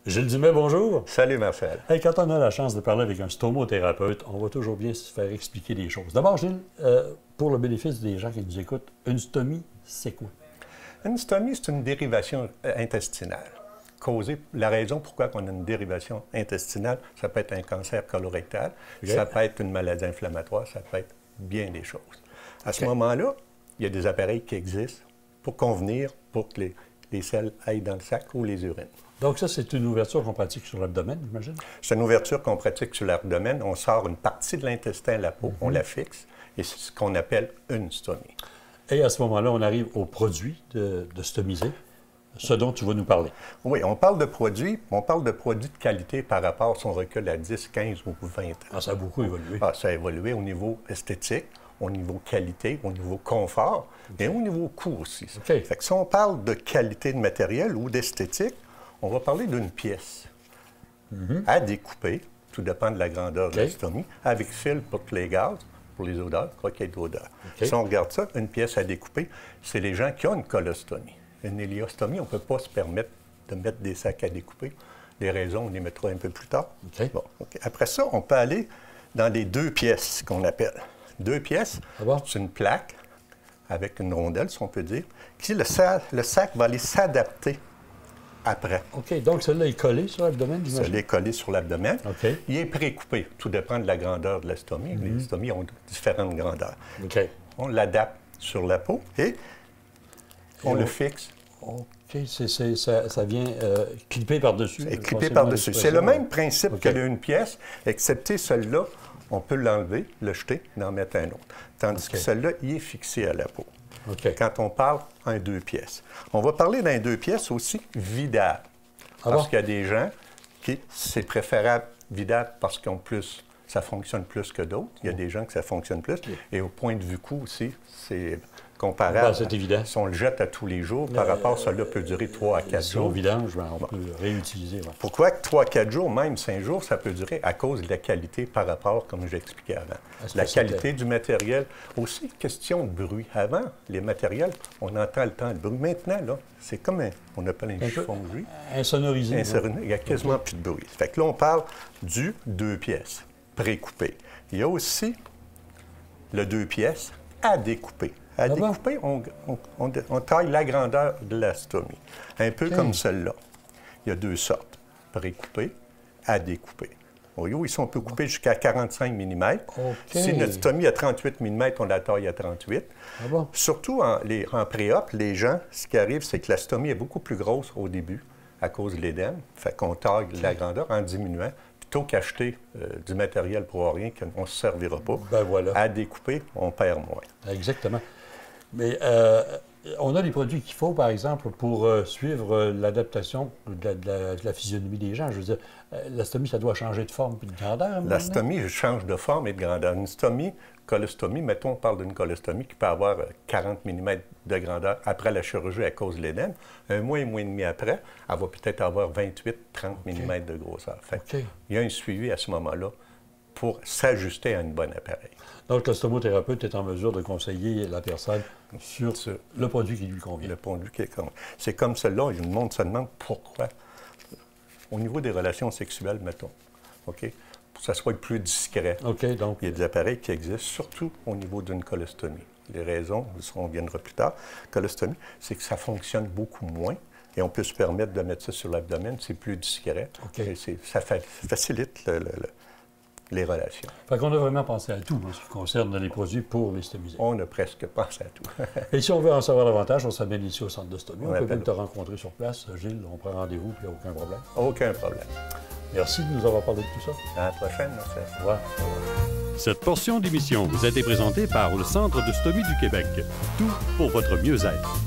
Gilles Dumais, bonjour. Salut Marcel. Hey, quand on a la chance de parler avec un stomothérapeute, on va toujours bien se faire expliquer les choses. D'abord, Gilles, pour le bénéfice des gens qui nous écoutent, une stomie, c'est quoi? Une stomie, c'est une dérivation intestinale. La raison pourquoi on a une dérivation intestinale, ça peut être un cancer colorectal, ça peut être une maladie inflammatoire, ça peut être bien des choses. À ce moment-là, il y a des appareils qui existent pour convenir pour que les selles aillent dans le sac ou les urines. Donc ça, c'est une ouverture qu'on pratique sur l'abdomen, j'imagine? C'est une ouverture qu'on pratique sur l'abdomen. On sort une partie de l'intestin à la peau, on la fixe, et c'est ce qu'on appelle une stomie. Et à ce moment-là, on arrive au produit de stomiser, ce dont tu vas nous parler. Oui, on parle de produits de qualité par rapport à son recul à 10, 15 ou 20 ans. Ah, ça a beaucoup évolué. Ah, ça a évolué au niveau esthétique, au niveau qualité, au niveau confort, et au niveau coût aussi. Fait que si on parle de qualité de matériel ou d'esthétique, on va parler d'une pièce à découper, tout dépend de la grandeur de la stomie, avec fil pour les gaz, pour les odeurs, croquettes d'odeur. Si on regarde ça, une pièce à découper, c'est les gens qui ont une colostomie. Une héliostomie, on ne peut pas se permettre de mettre des sacs à découper. Les raisons, on les mettra un peu plus tard. Bon, après ça, on peut aller dans les deux pièces qu'on appelle. Deux pièces, c'est une plaque avec une rondelle, si on peut dire, qui le sac va aller s'adapter après. OK, donc celui-là est collé sur l'abdomen, j'imagine? Celui-là est collé sur l'abdomen. Il est précoupé. Tout dépend de la grandeur de la stomie. Les stomies ont différentes grandeurs. On l'adapte sur la peau et on le fixe. OK, ça vient clipper par-dessus. Clipper par-dessus. C'est le même principe que une pièce, excepté celui-là, on peut l'enlever, le jeter et en mettre un autre. Tandis que celui-là, il est fixé à la peau. Quand on parle en deux pièces. On va parler d'un deux pièces aussi vidable. Parce qu'il y a des gens qui, c'est préférable vidable parce qu'ils ont plus, ça fonctionne plus que d'autres. Il y a des gens que ça fonctionne plus. Et au point de vue coût aussi, c'est comparable. C'est évident. Si on le jette à tous les jours, par rapport à celui-là peut durer 3 à 4 jours. Si on vidange, on peut réutiliser. Pourquoi 3 à 4 jours, même 5 jours, ça peut durer à cause de la qualité par rapport, comme j'ai expliqué avant. La qualité du matériel. Aussi, question de bruit. Avant, les matériels, on entend le temps de bruit. Maintenant, là, c'est comme on appelle un chiffon de bruit. Insonorisé. Il n'y a quasiment plus de bruit. Fait que là, on parle du deux pièces, précoupé. Il y a aussi le deux pièces à découper. À découper, on taille la grandeur de la stomie. Un peu comme celle-là. Il y a deux sortes. Précoupé, à découper. Ici, on peut couper jusqu'à 45 mm. Si notre stomie est à 38 mm, on la taille à 38. Surtout en pré-op, les gens, ce qui arrive, c'est que la stomie est beaucoup plus grosse au début à cause de l'édème. Fait qu'on taille la grandeur en diminuant. Plutôt qu'acheter du matériel pour rien qu'on ne se servira pas, à découper, on perd moins. Exactement. Mais on a les produits qu'il faut, par exemple, pour suivre l'adaptation de la physionomie des gens. Je veux dire, la stomie, ça doit changer de forme et de grandeur. La stomie change de forme et de grandeur. Une stomie, colostomie, mettons, on parle d'une colostomie qui peut avoir 40 mm de grandeur après la chirurgie à cause de l'édème. Un mois et demi après, elle va peut-être avoir 28-30 mm de grosseur. Fait il y a un suivi à ce moment-là pour s'ajuster à une bonne appareil. Donc, le stomothérapeute est en mesure de conseiller la personne sur le produit qui lui convient. Le produit qui convient. C'est comme cela, le monde se demande pourquoi, au niveau des relations sexuelles, mettons, pour que ça soit plus discret. Donc, il y a des appareils qui existent, surtout au niveau d'une colostomie. Les raisons, on viendra plus tard, colostomie, c'est que ça fonctionne beaucoup moins. Et on peut se permettre de mettre ça sur l'abdomen, c'est plus discret. Et ça facilite les relations. Fait qu'on a vraiment pensé à tout en ce qui concerne les produits pour les stomiser. On a presque pensé à tout. Et si on veut en savoir davantage, on s'amène ici au centre de stomie. On peut même te rencontrer sur place. Gilles, on prend rendez-vous, puis il n'y a aucun problème. Aucun problème. Merci de nous avoir parlé de tout ça. À la prochaine, merci. Au revoir. Cette portion d'émission vous a été présentée par le Centre de stomie du Québec. Tout pour votre mieux-être.